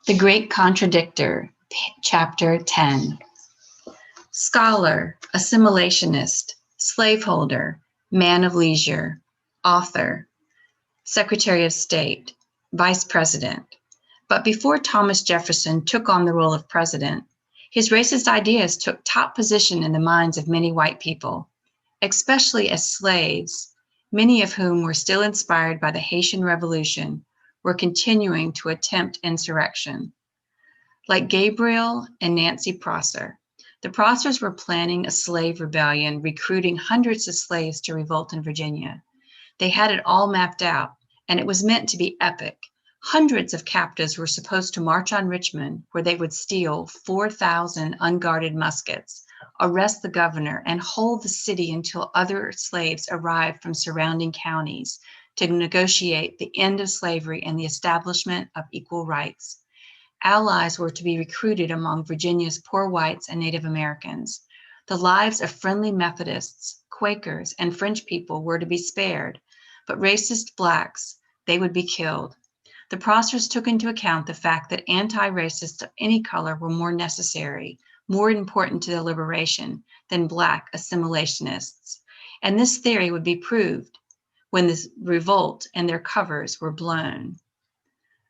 The Great Contradictor, Chapter 10. Scholar, assimilationist, slaveholder, man of leisure, author, Secretary of State, Vice President. But before Thomas Jefferson took on the role of president, his racist ideas took top position in the minds of many white people, especially as slaves, many of whom were still inspired by the Haitian Revolution, were continuing to attempt insurrection. Like Gabriel and Nancy Prosser, the Prossers were planning a slave rebellion, recruiting hundreds of slaves to revolt in Virginia. They had it all mapped out, and it was meant to be epic. Hundreds of captives were supposed to march on Richmond, where they would steal 4,000 unguarded muskets, arrest the governor, and hold the city until other slaves arrived from surrounding counties to negotiate the end of slavery and the establishment of equal rights. Allies were to be recruited among Virginia's poor whites and Native Americans. The lives of friendly Methodists, Quakers, and French people were to be spared, but racist blacks, they would be killed. The Prossers took into account the fact that anti-racists of any color were more necessary, more important to their liberation than black assimilationists. And this theory would be proved when the revolt and their covers were blown.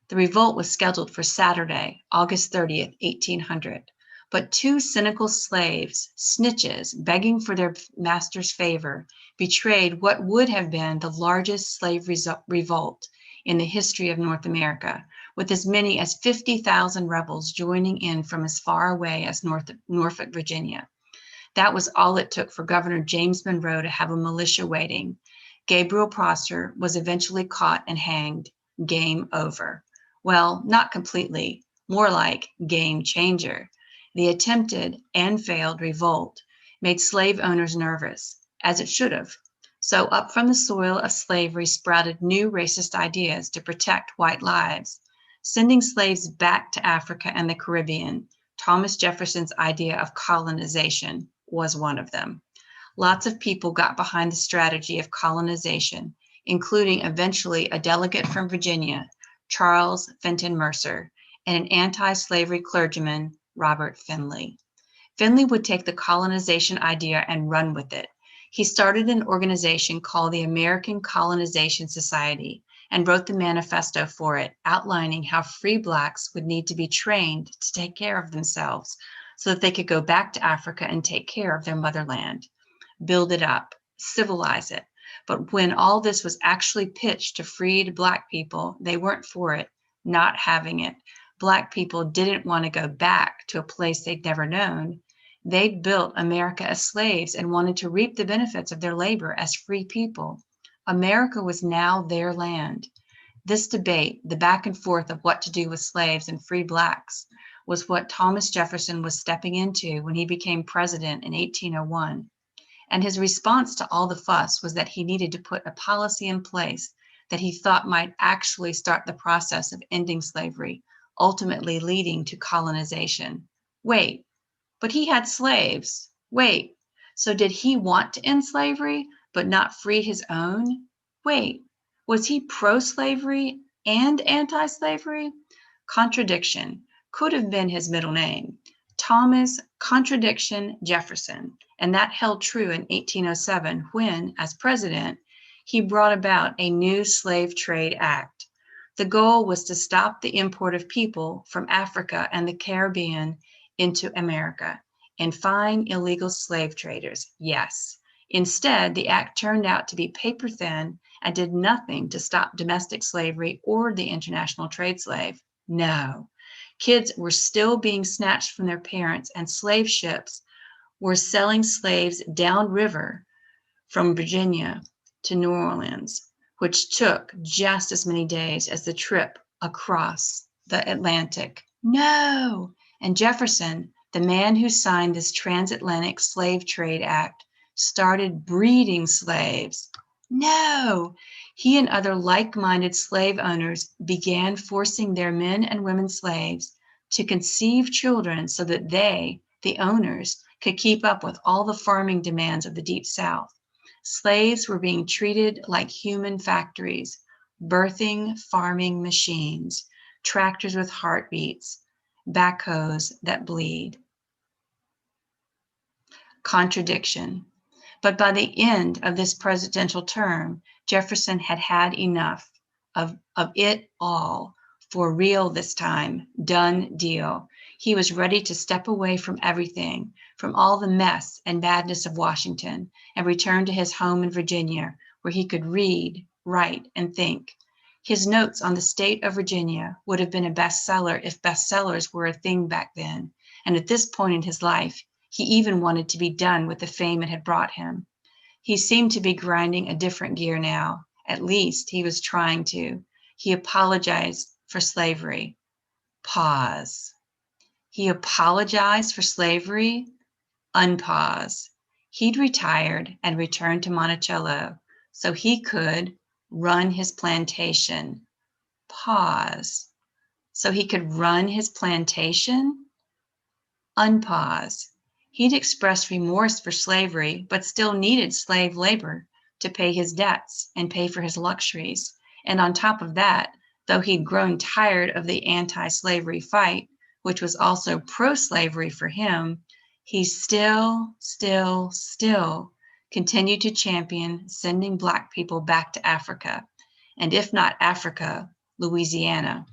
The revolt was scheduled for Saturday, August 30th, 1800, but two cynical slaves, snitches, begging for their master's favor, betrayed what would have been the largest slave revolt in the history of North America, with as many as 50,000 rebels joining in from as far away as Norfolk, Virginia. That was all it took for Governor James Monroe to have a militia waiting. Gabriel Prosser was eventually caught and hanged. Game over. Well, not completely, more like game changer. The attempted and failed revolt made slave owners nervous, as it should have. So up from the soil of slavery sprouted new racist ideas to protect white lives. Sending slaves back to Africa and the Caribbean, Thomas Jefferson's idea of colonization was one of them. Lots of people got behind the strategy of colonization, including eventually a delegate from Virginia, Charles Fenton Mercer, and an anti-slavery clergyman, Robert Finley. Finley would take the colonization idea and run with it. He started an organization called the American Colonization Society and wrote the manifesto for it, outlining how free blacks would need to be trained to take care of themselves so that they could go back to Africa and take care of their motherland, build it up, civilize it. But when all this was actually pitched to freed Black people, they weren't for it, not having it. Black people didn't want to go back to a place they'd never known. They'd built America as slaves and wanted to reap the benefits of their labor as free people. America was now their land. This debate, the back and forth of what to do with slaves and free Blacks, was what Thomas Jefferson was stepping into when he became president in 1801. And his response to all the fuss was that he needed to put a policy in place that he thought might actually start the process of ending slavery, ultimately leading to colonization. Wait, but he had slaves. Wait, so did he want to end slavery but not free his own? Wait, was he pro-slavery and anti-slavery? Contradiction could have been his middle name. Thomas Contradiction Jefferson, and that held true in 1807 when, as president, he brought about a new Slave Trade Act. The goal was to stop the import of people from Africa and the Caribbean into America and fine illegal slave traders, yes. Instead, the act turned out to be paper thin and did nothing to stop domestic slavery or the international trade slave. No. Kids were still being snatched from their parents, and slave ships were selling slaves downriver from Virginia to New Orleans, which took just as many days as the trip across the Atlantic. No! And Jefferson, the man who signed this Transatlantic Slave Trade Act, started breeding slaves. No! He and other like-minded slave owners began forcing their men and women slaves to conceive children so that they, the owners, could keep up with all the farming demands of the Deep South. Slaves were being treated like human factories, birthing farming machines. tractors with heartbeats, backhoes that bleed. Contradiction. But by the end of this presidential term, Jefferson had had enough of it all. For real this time, done deal. He was ready to step away from everything, from all the mess and badness of Washington, and return to his home in Virginia, where he could read, write, and think. His notes on the state of Virginia would have been a bestseller if bestsellers were a thing back then, and at this point in his life, he even wanted to be done with the fame it had brought him. He seemed to be grinding a different gear now. At least he was trying to. He apologized for slavery. Pause. He apologized for slavery. Unpause. He'd retired and returned to Monticello so he could run his plantation. Pause. So he could run his plantation? Unpause. He'd expressed remorse for slavery, but still needed slave labor to pay his debts and pay for his luxuries. And on top of that, though he'd grown tired of the anti-slavery fight, which was also pro-slavery for him, he still continued to champion sending Black people back to Africa, and if not Africa, Louisiana.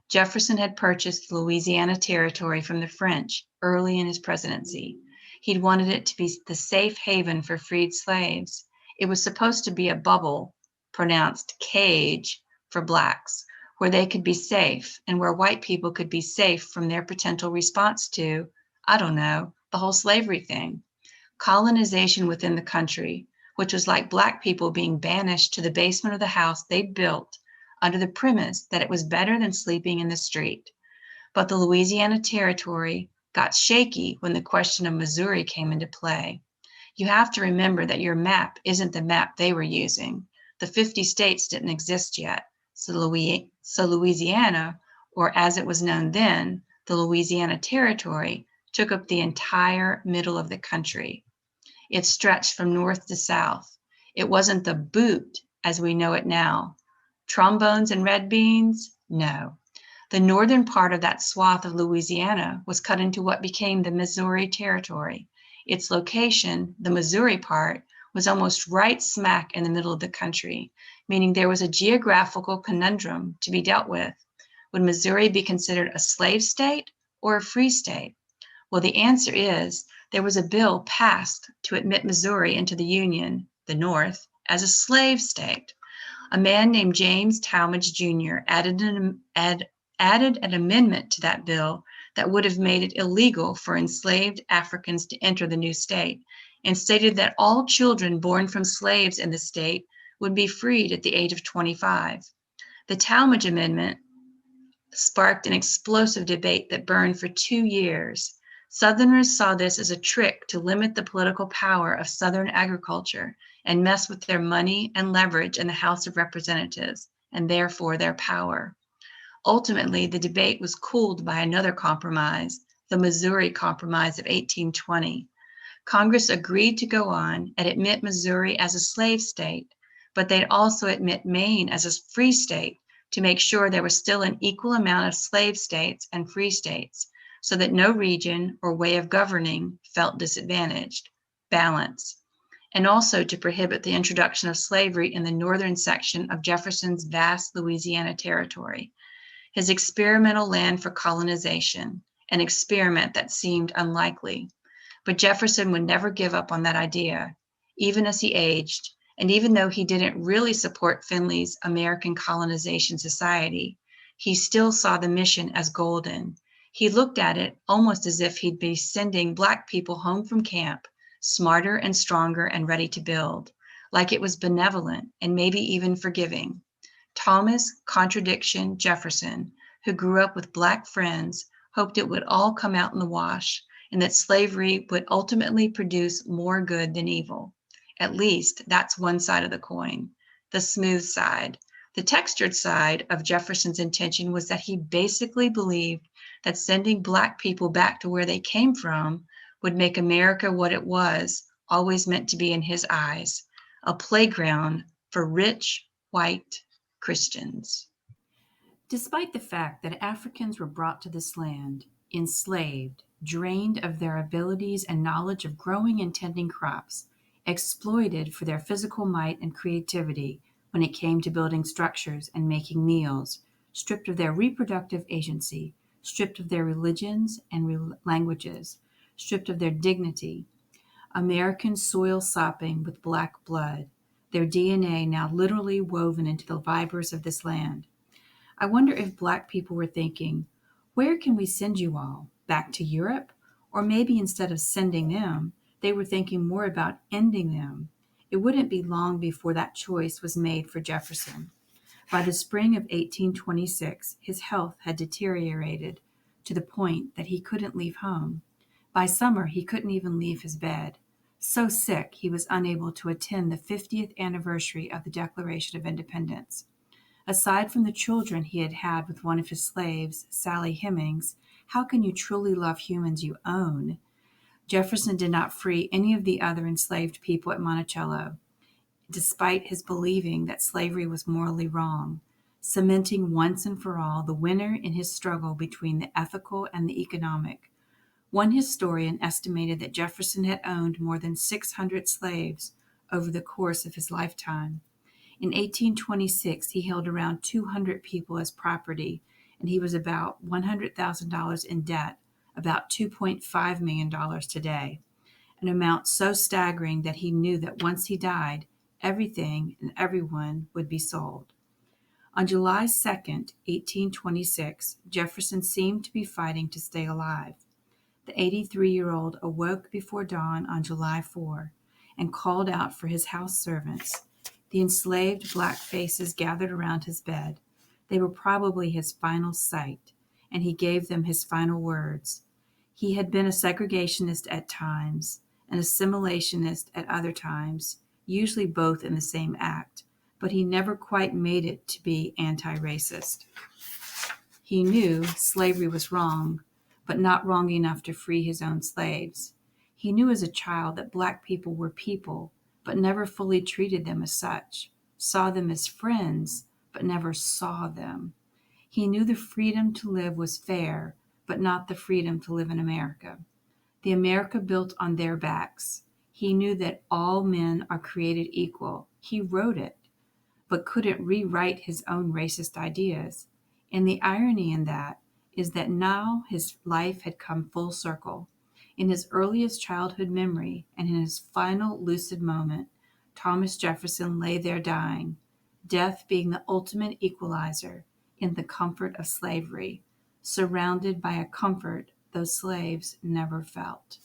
Jefferson had purchased the Louisiana Territory from the French early in his presidency. He'd wanted it to be the safe haven for freed slaves. It was supposed to be a bubble, pronounced cage, for Blacks, where they could be safe and where white people could be safe from their potential response to, I don't know, the whole slavery thing. Colonization within the country, which was like Black people being banished to the basement of the house they'd built under the premise that it was better than sleeping in the street. But the Louisiana Territory got shaky when the question of Missouri came into play. You have to remember that your map isn't the map they were using. The 50 states didn't exist yet, so Louisiana, or as it was known then, the Louisiana Territory, took up the entire middle of the country. It stretched from north to south. It wasn't the boot as we know it now. Trombones and red beans? No. The northern part of that swath of Louisiana was cut into what became the Missouri Territory. Its location, the Missouri part, was almost right smack in the middle of the country, meaning there was a geographical conundrum to be dealt with. Would Missouri be considered a slave state or a free state? Well, the answer is there was a bill passed to admit Missouri into the Union, the North, as a slave state. A man named James Talmadge Jr. added an amendment to that bill that would have made it illegal for enslaved Africans to enter the new state, and stated that all children born from slaves in the state would be freed at the age of 25. The Talmadge Amendment sparked an explosive debate that burned for 2 years. Southerners saw this as a trick to limit the political power of Southern agriculture and mess with their money and leverage in the House of Representatives, and therefore their power. Ultimately, the debate was cooled by another compromise, the Missouri Compromise of 1820. Congress agreed to go on and admit Missouri as a slave state, but they'd also admit Maine as a free state to make sure there was still an equal amount of slave states and free states, so that no region or way of governing felt disadvantaged. Balance. And also to prohibit the introduction of slavery in the northern section of Jefferson's vast Louisiana Territory, his experimental land for colonization, an experiment that seemed unlikely. But Jefferson would never give up on that idea, even as he aged, and even though he didn't really support Finley's American Colonization Society, he still saw the mission as golden. He looked at it almost as if he'd be sending Black people home from camp, smarter and stronger and ready to build, like it was benevolent and maybe even forgiving. Thomas Contradiction Jefferson, who grew up with Black friends, hoped it would all come out in the wash and that slavery would ultimately produce more good than evil. At least that's one side of the coin, the smooth side. The textured side of Jefferson's intention was that he basically believed that sending Black people back to where they came from would make America what it was always meant to be in his eyes, a playground for rich, white Christians. Despite the fact that Africans were brought to this land, enslaved, drained of their abilities and knowledge of growing and tending crops, exploited for their physical might and creativity when it came to building structures and making meals, stripped of their reproductive agency, stripped of their religions and languages, stripped of their dignity, American soil sopping with black blood, their DNA now literally woven into the fibers of this land. I wonder if Black people were thinking, where can we send you all? Back to Europe? Or maybe instead of sending them, they were thinking more about ending them. It wouldn't be long before that choice was made for Jefferson. By the spring of 1826, his health had deteriorated to the point that he couldn't leave home. By summer, he couldn't even leave his bed. So sick, he was unable to attend the 50th anniversary of the Declaration of Independence. Aside from the children he had had with one of his slaves, Sally Hemings, how can you truly love humans you own? Jefferson did not free any of the other enslaved people at Monticello, despite his believing that slavery was morally wrong, cementing once and for all the winner in his struggle between the ethical and the economic. One historian estimated that Jefferson had owned more than 600 slaves over the course of his lifetime. In 1826, he held around 200 people as property, and he was about $100,000 in debt, about $2.5 million today, an amount so staggering that he knew that once he died, everything and everyone would be sold. On July 2nd, 1826, Jefferson seemed to be fighting to stay alive. The 83-year-old awoke before dawn on July 4 and called out for his house servants. The enslaved black faces gathered around his bed. They were probably his final sight, and he gave them his final words. He had been a segregationist at times, an assimilationist at other times, usually both in the same act, but he never quite made it to be anti-racist. He knew slavery was wrong, but not wrong enough to free his own slaves. He knew as a child that black people were people, but never fully treated them as such, saw them as friends, but never saw them. He knew the freedom to live was fair, but not the freedom to live in America. The America built on their backs. He knew that all men are created equal. He wrote it, but couldn't rewrite his own racist ideas. And the irony in that is that now his life had come full circle. In his earliest childhood memory and in his final lucid moment, Thomas Jefferson lay there dying, death being the ultimate equalizer in the comfort of slavery, surrounded by a comfort those slaves never felt.